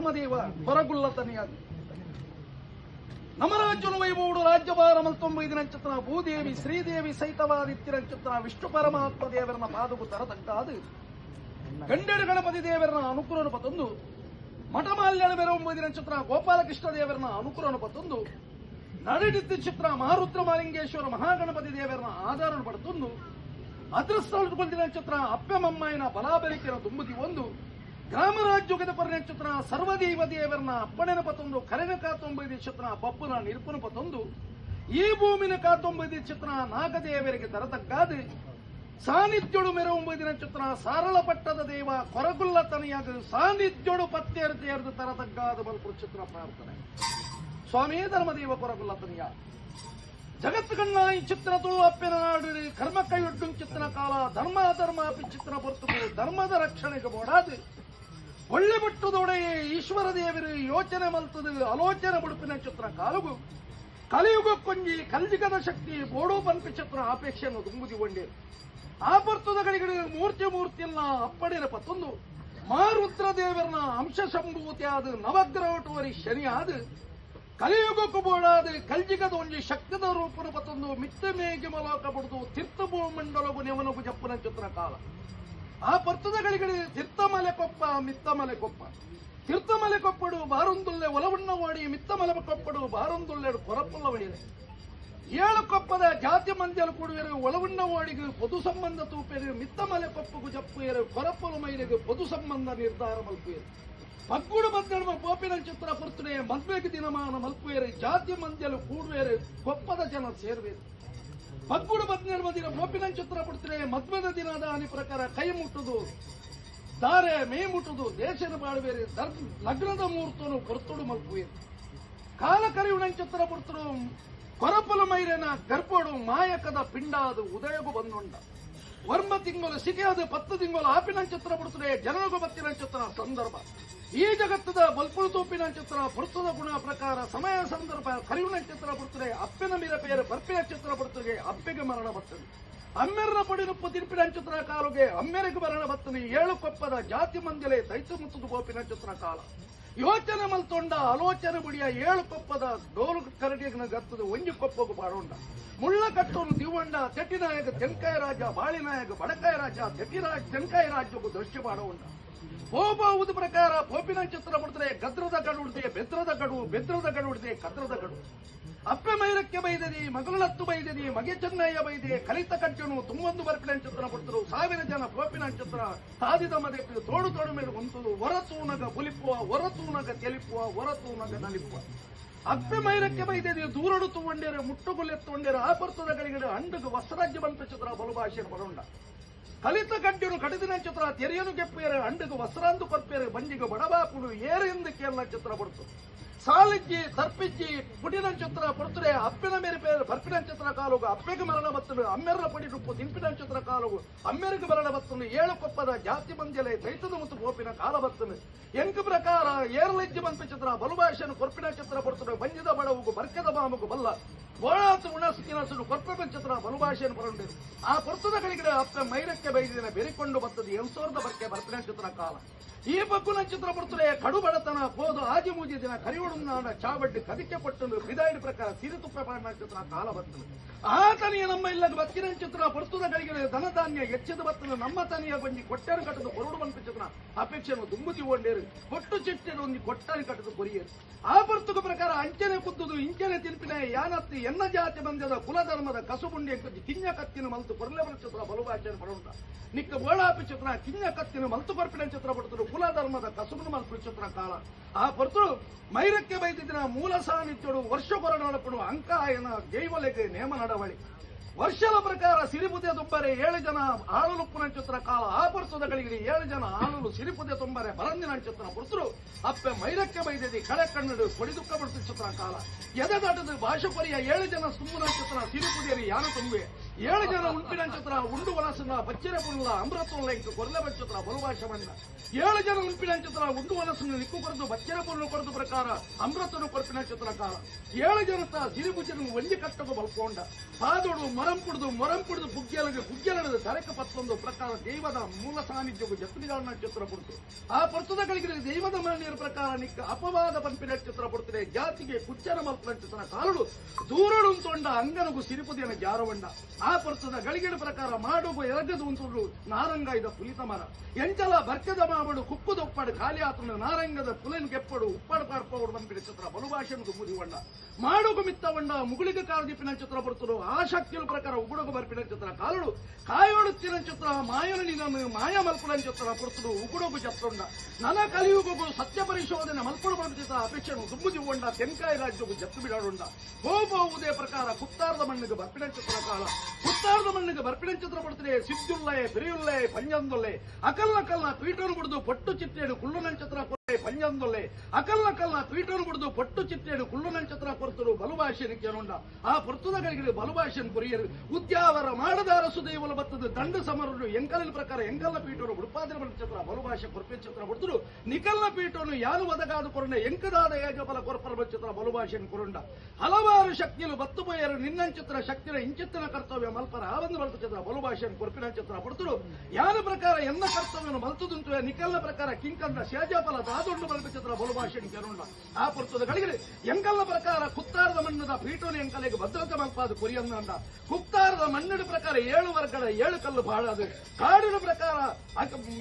ಧರ್ಮದೇವ ಹೊರಗುಳ್ಳತನೆಯಾದ ನಮರಾಜ್ಯನು ವೈಭವಡು ರಾಜ್ಯಭಾರ ಮಲ್ತೊಂಬೈದು ನಕ್ಷತ್ರ ಭೂದೇವಿ ಶ್ರೀದೇವಿ ಸಹಿತವಾದಿತ್ಯ ನಕ್ಷತ್ರ ವಿಷ್ಣು ಪರಮಾತ್ಮ ದೇವರನ್ನ ಪಾದವು ತರತಕ್ಕಾದು ಗಂಡೆಡು ಗಣಪತಿ ದೇವರನ್ನ ಅನುಕೂಲನು ಪತ್ತೊಂದು ಮಠಮಾಲ್ಯನ ಬೇರೆ 9 ನಕ್ಷತ್ರ ಗೋಪಾಲಕೃಷ್ಣ ದೇವರನ್ನ ಅನುಕೂಲನು ಪತ್ತೊಂದು ನಡಿದಿದ್ದ ಚಿತ್ರ ಮಹಾರುದ್ರ ಮಾಲಿಂಗೇಶ್ವರ ಮಹಾಗಣಪತಿ ದೇವರನ್ನ ಆಧಾರನು ಪಡೆತೊಂದು ಅದೃಷ್ಟಗೊಂಡಿನ ನಕ್ಷತ್ರ ಅಪ್ಪೆಮಮ್ಮಾಯಿನ ಬಲಾಬಲಿಕೆನ ತುಂಬುತಿ ಒಂದು ಗ್ರಾಮರಾಜ್ಯೋಗದ ಪರ ನಕ್ಷತ್ರ ಸರ್ವದೇವ ದೇವರನ್ನ ಅಪ್ಪಣೆನ ಪತ್ತೊಂದು ಕರೆನ ಕಾತೊಂಬೈದು ನಕ್ಷತ್ರ ಪಪ್ಪನ ನಿರುಪನ ಪತ್ತೊಂದು ಈ ಭೂಮಿನ ಕಾತೊಂಬೈದು ನಕ್ಷತ್ರ ನಾಗದೇವರಿಗೆ ತರತಕ್ಕಾದ ಸಾನ್ನಿಧ್ಯೋಡು ಮೇರೆ 9 ನಕ್ಷತ್ರ ಸಾರಳ ಪಟ್ಟದ ದೇವ ಕೊರಗುಲ್ಲ ತನೆಯಾಗ ಸಾನ್ನಿಧ್ಯೋಡು ಪತ್ತೆರ್ದು ತರತಕ್ಕಾದ ಬಲ್ಪುರ ಚಿತ್ರ ಪ್ರಾರ್ಥನೆ ಸ್ವಾಮಿ ಧರ್ಮದೇವ ಕೊರಗುಲ್ಲ ತನೆಯ ಜಗತ್ತು ಕಣ್ಣ ಈ ಚಿತ್ರತು ಅಪ್ಪಿನ ನಾಡು ಕರ್ಮ ಕೈಯೊಡ್ಡು ಚಿತ್ರ ಕಾಲ ಧರ್ಮ ಅಧರ್ಮ ಚಿತ್ರ ಬರ್ತುಕು ಧರ್ಮದ ರಕ್ಷಣೆಗೆ ಬೋಡಾದು ಒಳ್ಳೆ ಬಿಟ್ಟುದೊಡೆಯೇ ಈಶ್ವರ ದೇವರು ಯೋಚನೆ ಮಲ್ತದು ಆಲೋಚನೆ ಬುಡುಪಿನ ಚಿತ್ರ ಕಾಲುಗು ಕಲಿಯುಗ ಕೊಂಜಿ ಕಲ್ಜಿಗದ ಶಕ್ತಿ ಬೋಡೋ ಪಂಪಿ ಚಿತ್ರ ಅಪೇಕ್ಷೆಯನ್ನು ತುಂಬುದಿ ಒಂಡೇ ಆ ಬರ್ತದ ಗಳಿಗೆ ಮೂರ್ತಿಯಲ್ಲ ಅಪ್ಪಡಿನ ಪತ್ತೊಂದು ಮಾರುದ್ರ ದೇವರನ್ನ ಅಂಶ ಸಂಭೂತಿ ಆದ ನವಗ್ರಹಟುವರಿ ಶನಿ ಆದ ಕಲಿಯುಗಕ್ಕೂ ಬೋಡಾದ ಕಲ್ಜಿಗದ ಒಂಜಿ ಶಕ್ತದ ರೂಪನ ಪತ್ತೊಂದು ಮಿತ್ತ ಮೇಗೆ ಮಲಕ ಬುಡುದು ತೀರ್ಥಭೂ ಮಂಡಲಗು ನೆವನಗು ಜಪ್ಪನ ಚಿತ್ರ ಕಾಲ ಆ ಪರ್ತದ ಗಳಿಗೆ ತೀರ್ಥಮಲೆ ಕೊಪ್ಪ ಮಿತ್ತಮಲೆ ಕೊಪ್ಪ ತೀರ್ಥಮಲೆ ಕೊಪ್ಪಡು ಬಾರೊಂದುಲ್ಲೆ ಒಲವಣ್ಣವಾಡಿ ಮಿತ್ತಮಲೆ ಕೊಪ್ಪಡು ಬಾರೊಂದುಲ್ಲೆಡು ಕೊರಪುಲ್ಲವಡಿದೆ 7 ಕೊಪ್ಪದ ಜಾತಿ ಮಂದಿಯಲು ಕೂಡುವರು ಒಳವಣ್ಣವಾಡಿಗೆ ಪೊದು ಸಂಬಂಧ ತೂಪೇರು ಮಿತ್ತಮಲೆ ಕೊಪ್ಪಗೂ ಜಪ್ಪುಯರು ಕೊರಪಲು ಮೈಲಿಗೆ ಪೊದು ಸಂಬಂಧ ನಿರ್ಧಾರ ಮಲ್ಪುಯರು ಪಗ್ಗುಡು ಮದ್ದೆಳುವ ಪೋಪಿನ ಚಿತ್ರ ಪುರ್ತನೆ ಮದ್ವೆಗೆ ದಿನಮಾನ ಮಲ್ಪುಯರು ಜಾತಿ ಮಂದಿಯಲು ಕೂಡುವರು ಕೊಪ್ಪದ ಜನ ಸೇರುವರು ಪಗ್ಗುಡು ಮದ್ದೆಳುವ ದಿನ ಪೋಪಿನ ಚಿತ್ರ ಪುರ್ತನೆ ಮದ್ವೆದ ದಿನದ ಅನಿ ಪ್ರಕಾರ ಕೈ ಮುಟ್ಟುದು ತಾರೆ ಮೇ ಮುಟ್ಟುದು ದೇಶದ ಬಾಳುವೇರು ಲಗ್ನದ ಮುಹೂರ್ತನು ಪೊರ್ತುಡು ಮಲ್ಪುಯರು ಕಾಲ ಕರಿಯುಣ ಚಿತ್ರ ಪುರ್ತರು ಕೊರಪಲು ಮೈರೇನ ಗರ್ಭೋಡು ಮಾಯಕದ ಪಿಂಡಾದು ಉದಯಗು ಬಂದೊಂಡ ವರ್ಮ ತಿಂಗಳು ಸಿಗೆಯದು 10 ತಿಂಗಳು ಆಪಿನ ಚಿತ್ರ ಪುರ್ತದೆ ಜನಗು ಬತ್ತಿನ ಚಿತ್ರ ಸಂದರ್ಭ ಈ ಜಗತ್ತದ ಬಲ್ಪುಳು ತೂಪಿನ ಚಿತ್ರ ಪುರ್ತದ ಗುಣ ಪ್ರಕಾರ ಸಮಯ ಸಂದರ್ಭ ಕರಿಯುಣ ಚಿತ್ರ ಪುರ್ತದೆ ಅಪ್ಪಿನ ಮಿರಪೇರು ಬರ್ಪಿನ ಚಿತ್ರ ಪುರ್ತಗೆ ಅಪ್ಪಿಗೆ ಮರಣ ಬರ್ತದೆ ಅಮ್ಮೆರನ ಪಡಿನುಪ್ಪು ತಿರುಪಿನ ಚಿತ್ರ ಕಾಲುಗೆ ಅಮ್ಮೆರಿಗೆ ಮರಣ ಬರ್ತದೆ 7 ಕೊಪ್ಪದ ಜಾತಿ ಮಂದಿಲೆ ದೈತು ಮುತ್ತದು ಗೋಪಿನ ಚಿತ್ರ ಕಾಲ ಯೋಚನೆ ಮಲ್ತೊಂಡ ಆಲೋಚನೆ ಬುಡಿಯ 7 ಕೊಪ್ಪದ ಡೋಲು ಕರಡಿನ ಗತ್ತದ ಒಂಜಿ ಕೊಪ್ಪಗು ಬಾಡೊಂಡ ಮುಳ್ಳ ಕಟ್ಟೋನು ದಿವಂಡ ತೆಟ್ಟಿನಾಯಕ ತೆಂಕಾಯ ರಾಜ ಬಾಳಿನಾಯಕ ಬಡಕಾಯ ರಾಜ ತೆಂಕಾಯ ರಾಜ್ಯಕ್ಕೂ ದೃಷ್ಟಿ ಬಾಡೊಂಡ ಹೋಗುವುದು ಪ್ರಕಾರ ಪೋಪಿನ ಚಿತ್ರ ಬಿಡ್ತಾರೆ ಗದ್ರದ ಗಡು ಉಳಿದೆ ಬೆದ್ರದ ಗಡು ಉಳಿದೆ ಕದ್ರದ ಗಡು ಅಪ್ಪೆ ಮೈರಕ್ಕೆ ಬೈದದಿ ಮಗಳತ್ತು ಬೈದದಿ ಮಗೆ ಚೆನ್ನಯ್ಯ ಬೈದೆ ಕಲಿತ ಕಟ್ಟನು ತುಂಬೊಂದು ಬರ್ಪಿನ ಚಿತ್ರ ಬಿಡ್ತರು 1000 ಜನ ಪೋಪಿನ ಚಿತ್ರ ತಾದಿದ ಮದೆ ತೋಡು ಮೇಲೆ ಹೊಂತದು ಹೊರತೂನಗ ಬುಲಿಪುವ ಹೊರತೂನಗ ತೆಲಿಪುವ ಹೊರತೂನಗ ನಲಿಪುವ ಅಪ್ಪೆ ಮೈರಕ್ಕೆ ಬೈದದಿ ದೂರಡು ತಗೊಂಡೇರೆ ಮುಟ್ಟುಗುಲೆತ್ತೊಂಡೇರೆ ಆ ಬರ್ತದ ಗಳಿಗೆ ಅಂಡಗ ವಸ್ತ್ರಾಜ್ಯ ಬಂತ ಚಿತ್ರ ಬಲಭಾಷೆ ಬರೋಂಡ ಕಲಿತ ಗಡ್ಡನು ಕಡಿದಿನ ಚಿತ್ರ ತೆರೆಯನು ಗೆಪ್ಪೇರೆ ಅಂಡಗ ವಸ್ತ್ರಾಂದು ಕೊರ್ಪೇರೆ ಬಂಜಿಗ ಬಡಬಾಪುಡು ಏರೆಂದು ಕೇರಳ ಚಿತ್ರ ಬಡ್ತು ಸಾಲಿಜ್ಜಿ ತರ್ಪಿಜ್ಜಿ ಪುಡಿನ ಚಿತ್ರ ಪುರ್ತರೆ ಅಪ್ಪಿನ ಮೇರೆ ಪೇರು ಬರ್ಪಿನ ಚಿತ್ರ ಕಾಲುಗು ಅಪ್ಪೆಗೆ ಮರಣ ಬತ್ತಲು ಅಮ್ಮೆರ ಪಡಿ ರುಪ್ಪು ತಿಂಪಿನ ಚಿತ್ರ ಕಾಲುಗು ಅಮ್ಮೆರಿಗೆ ಮರಣ ಬತ್ತಲು 7 ಕೊಪ್ಪದ ಜಾತಿ ಮಂದಿಯಲೆ ದೈತದ ಮತ್ತು ಪೋಪಿನ ಕಾಲ ಬತ್ತಲು ಎಂಕ ಪ್ರಕಾರ ಏರ್ಲೆಜ್ಜಿ ಬಂತ ಚಿತ್ರ ಬಲುಭಾಷೆನು ಕೊರ್ಪಿನ ಚಿತ್ರ ಪುರ್ತರೆ ಬಂಜಿದ ಬಡವುಗು ಬರ್ಕದ ಬಾಮಗು ಬಲ್ಲ ಬೋಳಾತು ಉಣಸಿನಸು ಕೊರ್ಪಿನ ಚಿತ್ರ ಬಲುಭಾಷೆಯನ್ನು ಬರಂಡಿರು ಆ ಪುರ್ತದ ಗಳಿಗೆ ಅಪ್ಪ ಮೈರಕ್ಕೆ ಬೈದಿನ ಬೆರಿಕೊಂಡು ಬರ್ತದೆ 2000 ಬರ್ಕೆ ಬರ್ಪಿನ ಚಿತ್ರ ಕಾಲ ಈ ಬಗ್ಗುನ ಚಿತ್ರ ಬರ್ತದೆ ಕಡು ಬಡತನ ಹೋದು ಆಜಿ ಮೂಜಿ ದಿನ ಕರಿಯೋಡುನಾಡ ಚಾವಡ್ಡಿ ಕದಿಕೆ ಪಟ್ಟು ಬಿದಾಯಿನ ಪ್ರಕಾರ ಸಿರಿತುಪ್ಪ ಪಾಡಿನ ಚಿತ್ರ ಕಾಲ ಬರ್ತದೆ ಆ ತನಿಯ ನಮ್ಮ ಇಲ್ಲದ ಬತ್ತಿನ ಚಿತ್ರ ಬರ್ತದ ಗಳಿಗೆ ಧನಧಾನ್ಯ ಹೆಚ್ಚಿದ ಬರ್ತದೆ ನಮ್ಮ ತನಿಯ ಬಂದಿ ಕೊಟ್ಟರು ಕಟ್ಟದು ಹೊರಡು ಬಂತ ಚಿತ್ರ ಅಪೇಕ್ಷೆಯನ್ನು ತುಂಬುತಿ ಒಂಡೇರು ಕೊಟ್ಟು ಚಿಟ್ಟೆನು ಒಂದು ಕೊಟ್ಟರು ಕಟ್ಟದು ಕೊರಿಯರು ಆ ಬರ್ತುಗ ಪ್ರಕಾರ ಅಂಚನೆ ಕುದ್ದುದು ಇಂಚನೆ ತಿರುಪಿನ ಯಾನತ್ತಿ ಎನ್ನ ಜಾತಿ ಬಂದದ ಕುಲಧರ್ಮದ ಕಸುಬುಂಡಿ ಕಿಂಜ ಕತ್ತಿನ ಮಲ್ತು ಕೊರಲೆವರ ಚಿತ್ರ ಬಲುಭಾಷೆಯನ್ನು ಬರೋಣ ನಿಕ್ಕ ಬೋಳಾಪಿ ಚಿತ್ರ ಕಿಂಜ ಕತ್ತಿನ ಮಲ್ತು ಕೊರ್ಪಿನ ಚಿತ್ರ ಪಡ್ತರು ಕುಲಧರ್ಮದ ಕಸುಬನ ಮಲ್ಪು ಚಿತ್ರ ಕಾಲ ಆ ಪರ್ತರು ಮೈರಕ್ಕೆ ಬೈದಿದ್ದ ಮೂಲ ಸಾನ್ನಿಧ್ಯಡು ವರ್ಷ ಬರನೊಳಪಡು ಅಂಕಾಯನ ಜೈವಲೆಗೆ ನೇಮ ನಡವಳಿ ವರ್ಷದ ಪ್ರಕಾರ ಸಿರಿಪುದೆ ತುಂಬರೆ 7 ಜನ ಆಳಲುಪ್ಪುನ ಚಿತ್ರ ಕಾಲ ಆ ಪರ್ತದ ಗಳಿಗೆ 7 ಜನ ಆಳಲು ಸಿರಿಪುದೆ ತುಂಬರೆ ಬರಂದಿನ ಚಿತ್ರ ಪುರ್ತರು ಅಪ್ಪೆ ಮೈರಕ್ಕೆ ಬೈದಿದ್ದಿ ಕಳೆ ಕಣ್ಣಡು ಕೊಡಿದುಕ್ಕ ಬಿಡ್ತು ಚಿತ್ರ ಕಾಲ ಎದೆ ದಾಟದ ಭಾಷಪರಿಯ 7 ಜನ ತುಂಬುನ ಚಿತ್ರ ಸಿರಿಪುದಿಯರಿ ಯಾನ ತುಂಬೆ 7 ಜನ ಉಂಪಿನ ನಕ್ಷತ್ರ ಉಂಡು ವನಸನ ಬಚ್ಚರ ಪುಲ್ಲ ಅಮೃತುಲ್ಲ ಇಂಕ ಕೊರ್ಲೆ ನಕ್ಷತ್ರ ಬಲುಭಾಷಮಣ್ಣ 7 ಜನ ಉಂಪಿನ ನಕ್ಷತ್ರ ಉಂಡು ವನಸನ ನಿಕ್ಕು ಕೊರದು ಬಚ್ಚರ ಪುಲ್ಲ ಕೊರದು ಪ್ರಕಾರ ಅಮೃತನು ಕೊರಪಿನ ನಕ್ಷತ್ರ ಕಾಲ 7 ಜನತ ಸಿರಿಭುಜನ ಒಂಜಿ ಕಟ್ಟకు ಬಲ್ಕೊಂಡ ಪಾದೋಡು ಮೊರಂ ಕುಡಿದು ಬುಗ್ಗೆಲದ ತರಕ ಪತ್ತೊಂದು ಪ್ರಕಾರ ದೈವದ ಮೂಲ ಸಾನ್ನಿಧ್ಯವು ಜತ್ರಿಗಳ ನಕ್ಷತ್ರ ಕೊಡ್ತು ಆ ಪರ್ತದಗಳಿಗೆ ದೈವದ ಮಾನ್ಯರ ಪ್ರಕಾರ ನಿಕ್ಕ ಅಪವಾದ ಪಂಪಿನ ನಕ್ಷತ್ರ ಕೊಡ್ತಿದೆ ಜಾತಿಗೆ ಕುಚ್ಚರ ಮಲ್ಪನ ನಕ್ಷತ್ರ ಕಾಲುಡು ದೂರಡು ತೊಂಡ ಅಂಗನಗು ಸಿರಿಪುದಿಯನ ಜಾರವಂಡ ಆ ಪರ್ತದ ಗಳಿಗೆಡ ಪ್ರಕಾರ ಮಾಡುಗು ಎರಗದು ಉಂಟು ನಾರಂಗಾಯ್ದ ಪುಲಿತ ಮರ ಎಂಚಲ ಬರ್ಕದ ಮಾವಡು ಕುಕ್ಕುದೊಪ್ಪಡು ಖಾಲಿ ಆತನ ನಾರಂಗದ ಪುಲನ್ ಗೆಪ್ಪಡು ಉಪ್ಪಡು ಪಾರ್ಪವಡು ಪಂಪಿನ ನಕ್ಷತ್ರ ಬಲುಭಾಷೆನು ಮುದಿವಂಡ ಮಾಡುಗು ಮಿತ್ತವಂಡ ಮುಗುಳಿಗ ಕಾಲದಿಪ್ಪಿನ ನಕ್ಷತ್ರ ಬರ್ತರು ಆ ಶಕ್ತಿಯ ಪ್ರಕಾರ ಉಗುಡುಗು ಬರ್ಪಿನ ನಕ್ಷತ್ರ ಕಾಲುಡು ಕಾಯೋಡುತ್ತಿನ ನಕ್ಷತ್ರ ಮಾಯನ ನಿಗಮ ಮಾಯ ಮಲ್ಪುಡ ನಕ್ಷತ್ರ ಪುರ್ತರು ಉಗುಡುಗು ಜತ್ತೊಂಡ ನನ ಕಲಿಯುಗು ಸತ್ಯ ಪರಿಶೋಧನೆ ಮಲ್ಪಡು ಬಂದಿದ್ದ ಅಪೇಕ್ಷೆನು ತುಂಬುದಿವಂಡ ತೆಂಕಾಯಿ ರಾಜ್ಯವು ಜತ್ತು ಬಿಡಾಡುಂಡ ಹೋಗುವುದೇ ಪ್ರಕಾರ ಕುತ್ತಾರದ ಮಣ್ಣಿಗೆ ಬರ್ಪಿನ ನಕ್ಷತ್ರ ಕಾಲ ಕುತ್ತಾರದ ಮಣ್ಣಿಗೆ ಬರ್ಪಿನ ನಕ್ಷತ್ರ ಪಡ್ತಿದೆ ಸಿದ್ದುಲ್ಲೇ ಬೆರೆಯುಲ್ಲೇ ಪಂಜಂದೊಲ್ಲೆ ಅಕಲ್ಲ ಪೀಠನು ಬಿಡುದು ಪೊಟ್ಟು ಚಿಟ್ಟೇಡು ಕುಳ್ಳು ನಕ್ಷತ್ರ ಪಂಜಂದೊಲ್ಲೆ ಅಕಲ್ಲ ಪೀಠನು ಬಿಡುದು ಪೊಟ್ಟು ಚಿಟ್ಟೇಡು ಕುಳ್ಳು ನಕ್ಷತ್ರ ಕೊರ್ತರು ಬಲುಭಾಷೆನ ಕೇಳೊಂಡ ಆ ಪೊರ್ತುದಗಳಿಗೆ ಬಲುಭಾಷೆನ ಕೊರಿಯರು ಉದ್ಯಾವರ ಮಾಡದ ಅರಸು ದೇವಲ ಬತ್ತದ ದಂಡ ಸಮರರು ಎಂಕಲಿನ ಪ್ರಕಾರ ಎಂಕಲ್ಲ ಪೀಠರು ಉಡುಪಾದಿನ ನಕ್ಷತ್ರ ಬಲುಭಾಷೆ ಕೊರ್ಪೆ ಚಿತ್ರ ಕೊಡ್ತರು ನಿಕಲ್ಲ ಪೀಠನು ಯಾನು ಒದಗಾದು ಕೊರಂಡ ಎಂಕದಾದ ಏಜಬಲ ಕೊರ್ಪರ ನಕ್ಷತ್ರ ಬಲುಭಾಷೆನ ಕೊರಂಡ ಹಲವಾರು ಶಕ್ತಿಯಲು ಬತ್ತು ಬಯರು ನಿನ್ನಂಚಿತ್ರ ಶಕ್ತಿನ ಇಂಚಿತ್ತಿನ ಕರ್ತವ್ಯ ಮಲ್ಪರ ಆ ಒಂದು ಬಲ್ತ ಚಿತ್ರ ಬಲುಭಾಷೆನ ಕೊರ್ಪಿನ ಚಿತ್ರ ಪಡ್ತರು ಯಾನ ಪ್ರಕಾರ ಎನ್ನ ಕರ್ತವ್ಯನು ಮಲ್ತದುಂಟು ನಿಕಲ್ಲ ಪ್ರಕಾರ ಕಿಂಕಂದ ಶೇಜಾಫಲ ದಾದೊಂಡು ಬಲ್ತ ಚಿತ್ರ ಬಲುಭಾಷೆನ ಕೆರುಂಡ ಆ ಪರ್ತದಗಳಿಗೆ ಎಂಕಲ್ಲ ಪ್ರಕಾರ ಕುತ್ತಾರದ ಮಣ್ಣದ ಪೀಠೋನಿ ಎಂಕಲೆಗೆ ಭದ್ರತೆ ಮಲ್ಪಾದ ಕೊರಿಯಂದ ಕುತ್ತಾರದ ಮಣ್ಣಿನ ಪ್ರಕಾರ 7 ವರ್ಗದ 7 ಕಲ್ಲು ಬಾಳದು ಕಾಡಿನ ಪ್ರಕಾರ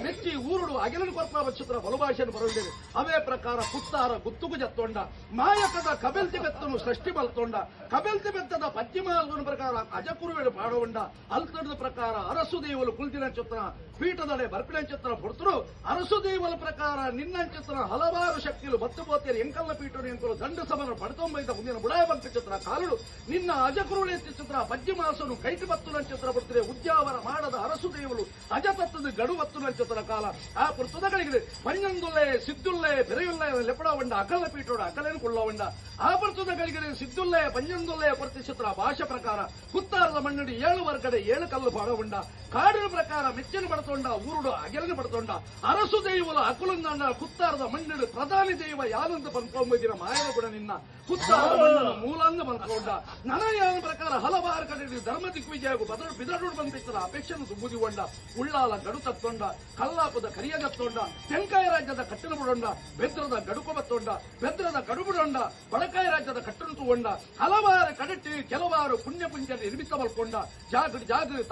ಮೆಚ್ಚಿ ಊರುಡು ಅಗಿಲನ ಕೊರ್ಪ ಚಿತ್ರ ಬಲುಭಾಷೆನ ಬರುಂಡಿದೆ ಅವೇ ಪ್ರಕಾರ ಕುತ್ತಾರ ಗುತ್ತುಗು ಜತ್ತೊಂಡ ಮಾಯಕದ ಕಬೆಲ್ತಿ ಬೆತ್ತನು ಸೃಷ್ಟಿ ಬಲ್ತೊಂಡ ಕಬೆಲ್ತಿ ಬೆತ್ತದ ಪಶ್ಚಿಮ ಪ್ರಕಾರ ಅಜಕುರುವೆಡು ಪಾಡವಂಡ ಅಲ್ತಡದ ಪ್ರಕಾರ ಅರಸು ದೇವಲು ಕುಲ್ತಿನ ಚಿತ್ರ ಪೀಠದಡೆ ಬರ್ಪಿನ ಚಿತ್ರ ಪೊಡ್ತರು ಅರಸು ದೇವಲ ಪ್ರಕಾರ ನಿನ್ನ ಚಿತ್ರ ಹಲವಾರು ಶಕ್ತಿಗಳು ಬತ್ತು ಬೋತಿಯರು ಎಂಕಲ್ಲ ಪೀಠನು ಎಂಕಲು ದಂಡ ಸಮರ ಪಡ್ತೊಂಬೈದ ಮುಂದಿನ ಬುಡಾಯ ಬಂತ ಚಿತ್ರ ಕಾಲುಡು ನಿನ್ನ ಅಜಕುರುಳೆ ಚಿತ್ರ ಪಶ್ಚಿಮಾಸನು ಕೈಟಿ ಬತ್ತು ನಕ್ಷತ್ರ ಪಡ್ತಿದೆ ಉದ್ಯಾವರ ಮಾಡದ ಅರಸು ದೇವಲು ಅಜತತ್ತದ ಗಡುವತ್ತು ನಕ್ಷತ್ರ ಕಾಲ ಆ ಪುರ್ತದಗಳಿಗೆ ಪಂಜಂದುಲ್ಲೆ ಸಿದ್ದುಲ್ಲೆ ಬೆರೆಯುಲ್ಲೆ ಲೆಪಡವಂಡ ಅಕಲ್ಲ ಪೀಠೋಡ ಅಕಲೇನು ಕೊಳ್ಳವಂಡ ಆ ಪುರ್ತದಗಳಿಗೆ ಸಿದ್ದುಲ್ಲೆ ಪಂಜಂದುಲ್ಲೆ ಕೊರ್ತಿ ಚಿತ್ರ ಭಾಷೆ ಪ್ರಕಾರ ಕುತ್ತಾರದ ಮಣ್ಣಡಿ 7 ವರ್ಗಡೆ 7 ಕಲ್ಲು ಬಾಡವಂಡ ಕಾಡಿನ ಪ್ರಕಾರ ಮೆಚ್ಚನ ಬಡತೊಂಡ ಊರುಡು ಅಗೆಲನ ಬಡತೊಂಡ ಅರಸು ದೈವಲ ಅಕುಲಂದಂಡ ಕುತ್ತಾರದ ಮಣ್ಣಿಡು ಪ್ರಧಾನಿ ದೈವ ಯಾನಂದ ಬಂದ್ಕೊಂಬೈದಿನ ಮಾಯನ ಕೂಡ ನಿನ್ನ ಕುತ್ತಾರದ ಮಣ್ಣನ ಮೂಲಾಂಗ ಬಂದ್ಕೊಂಡ ನನಯಾನ ಪ್ರಕಾರ ಹಲವಾರು ಕಡೆ ಧರ್ಮ ದಿಗ್ವಿಜಯಗೂ ಬಿದರೋಡು ಬಂದಿತ್ತರ ಅಪೇಕ್ಷೆಯನ್ನು ತುಂಬುದಿವಂಡ ಉಳ್ಳಾಲ ಗಡು ತತ್ತೊಂಡ ಕಲ್ಲಾಪದ ಕರಿಯ ತತ್ತೊಂಡ ತೆಂಕಾಯಿ ರಾಜ್ಯದ ಕಟ್ಟಣ ಬಿಡೊಂಡ ಬೆದ್ರದ ಗಡುಕು ಬತ್ತೊಂಡ ಬೆದ್ರದ ಗಡು ಬಿಡೊಂಡ ಬಡಕಾಯಿ ರಾಜ್ಯದ ಕಟ್ಟಣ ತಗೊಂಡ ಹಲವಾರು ಕಡಟಿ ಕೆಲವಾರು ಪುಣ್ಯ ಪುಂಜ ನಿರ್ಮಿತ ಮಲ್ಕೊಂಡ ಜಾಗ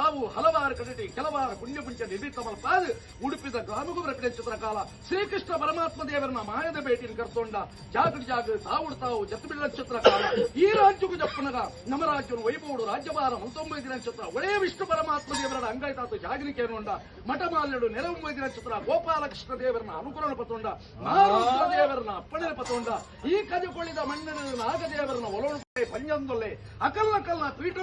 ತಾವು ಹಲವಾರು ಕಡಟಿ ಕೆಲವಾರು ಪುಣ್ಯ ಪುಂಜ ನಿರ್ಮಿತ ಮಲ್ಪಾದ ಉಡುಪಿದ ಗ್ರಾಮಗೂ ಪ್ರಕಟ ಚಿತ್ರಕಾಲ ಶ್ರೀಕೃಷ್ಣ ಪರಮಾತ್ಮ ದೇವರನ್ನ ಮಾಯದ ಭೇಟಿನ ಕರ್ತೊಂಡ ಜಾಗ ತಾವು ಜತ್ತು ಬಿಡ ಚಿತ್ರಕಾಲ ಈ ರಾಜ್ಯಗೂ ಜಪ್ಪನಗ ನಮ್ಮ ರಾಜ್ಯನು ವೈಭವಡು ರಾಜ್ಯಭಾರ 19 ನಕ್ಷತ್ರ ಒಳ್ಳೆಯ ವಿಷ್ಣು ಪರಮಾತ್ಮ ದೇವರ ಅಂಗಾಯ್ತಾತು ಜಾಗನಿಕೆ ನೋಂಡ ಮಠಮಾಲ್ಯಡು ನೆರವು ನಕ್ಷತ್ರ ಗೋಪಾಲಕೃಷ್ಣ ದೇವರನ್ನ ಅನುಕೂಲನ ಪತ್ತೊಂಡ ಮಹಾರುದ್ರ ದೇವರನ್ನ ಅಪ್ಪಣೆ ಪತ್ತೊಂಡ ಈ ಕಜಕೊಳ್ಳಿದ ಮಣ್ಣಿನ ನಾಗದೇವರನ್ನ ಒಲೋಣ ಪಂಜಂದೊಲ್ಲೆ ಅಕಲ್ಲ ಪೀಠ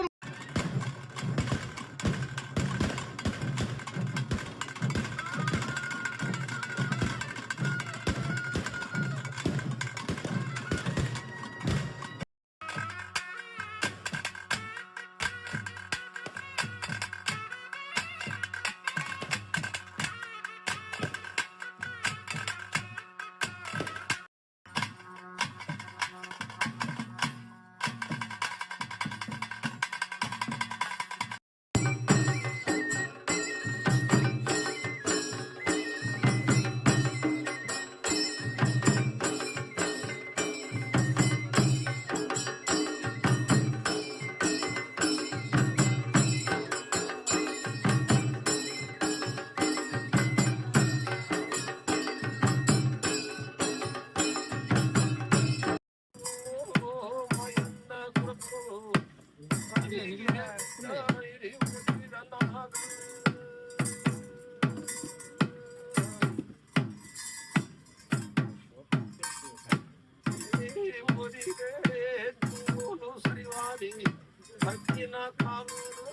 ಭಕ್ತಿನ ಕಾನೂನು